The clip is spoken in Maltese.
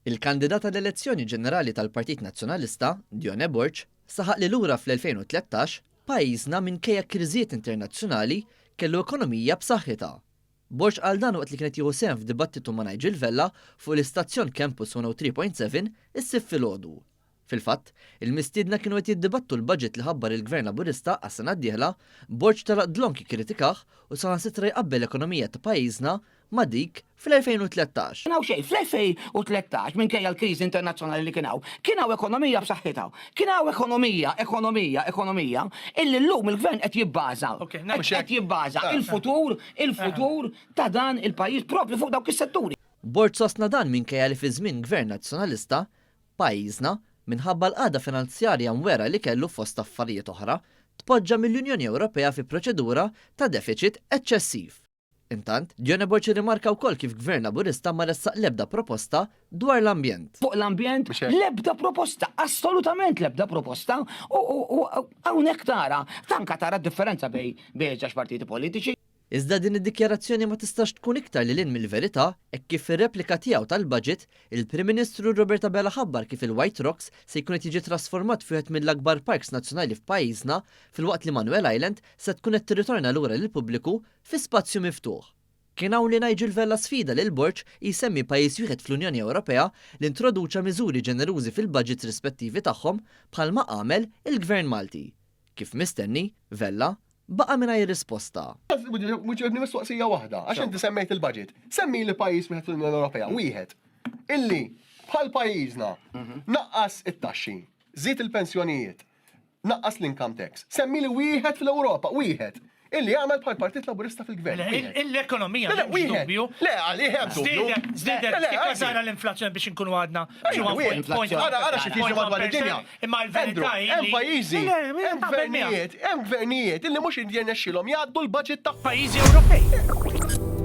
Il-kandidat tal-elezzjoni ġenerali tal-Partit Nazzjonalista, Dione Borg, saħaq li lura fl-2013 pajjiżna minkejja kriżijiet internazzjonali kellu ekonomija b'saħħitha. Borg qal dan waqt li kienet jieħu sehem f'dibattitu ma' Nigel Vella fuq l-istazzjon Campus 103.7 issib filgħodu. Fil-fatt, il-mistiedna kienu qed jiddibattu l-budget li ħabbar il-Gvern Laburista għas-sena d-dieħla, Borg talaq Dlonki kritikah u saħansitra jqabbel l-ekonomija ta' pajjiżna ma' dik fl-2013. Kienaw xej, fl-2013 minkejja l-kriżi internazzjonali li kienaw ekonomija b'saħħitha. Kienaw ekonomija, illi llum il-gvern qed jibbaża. Qed jibbaża il-futur ta' dan il-pajjiż propju fuq dawk is-setturi. Borg sostna dan minkejja li fi żmien Gvern Nazzjonalista, pajjiżna minħabba l-qagħda finanzjarja mwera li kellu fost affarijiet oħra, tpoġġa mill-Unjoni Ewropea fi proċedura ta' deficit eċċessiv. Intant, Dione Borg rimarka wkoll kif Gvern Laburista ma ressaq l-ebda proposta dwar l-ambjent. Fuq l-ambjent, l-ebda proposta, assolutament l-ebda proposta, u hawnhekk tara, tanka tara differenza bej ġax partiti politiċi. Iżda din id-dikjarazzjoni ma tistax tkun iktar li lin mill-verità hekk kif ir-replika tiegħu tal-budget, il-Prim Ministru Roberta Bella ħabbar kif il-White Rocks se jkun qed jiġi trasformat f'wieħed mill-akbar parks nazzjonali f'pajjiżna filwaqt li Manuel Island se tkun qed tirritorna lura lill-pubbliku fi spazju miftuħ. Kien hawn li Nigel Vella sfida lil Borg jsemmi pajjiż wieħed fl-Unjoni Ewropea li introduċa miżuri ġenerużi fil-budgets rispettivi tagħhom bħalma għamel il-Gvern Malti. Kif mistenni, Vella baqa' mingħajr risposta. Muġibni mistoqsija waħda, għax inti semmejt il-budget. Semmi li pajjiż wieħed fl-Unjoni Ewropea, wieħed, illi bħal pajjiżna naqqas it-taxxi, żied il-pensjonijiet, naqqas l-income tax. Semmi li wieħed fl-Ewropa, wieħed, illi għamel bħal Partit Laburista fil-Gvern. L-ekonomija, dubju. Le, għalli hemm dubju. Zdejder, kif sara l-inflazzjoni biex inkunu għadna? Għara xi tiġi madwar id-dinja. Imma l-verità hemm pajjiżi, hemm gvernijiet illi mhux indjernexxilhom jgħaddu l-budget ta' pajjiżi Ewropej.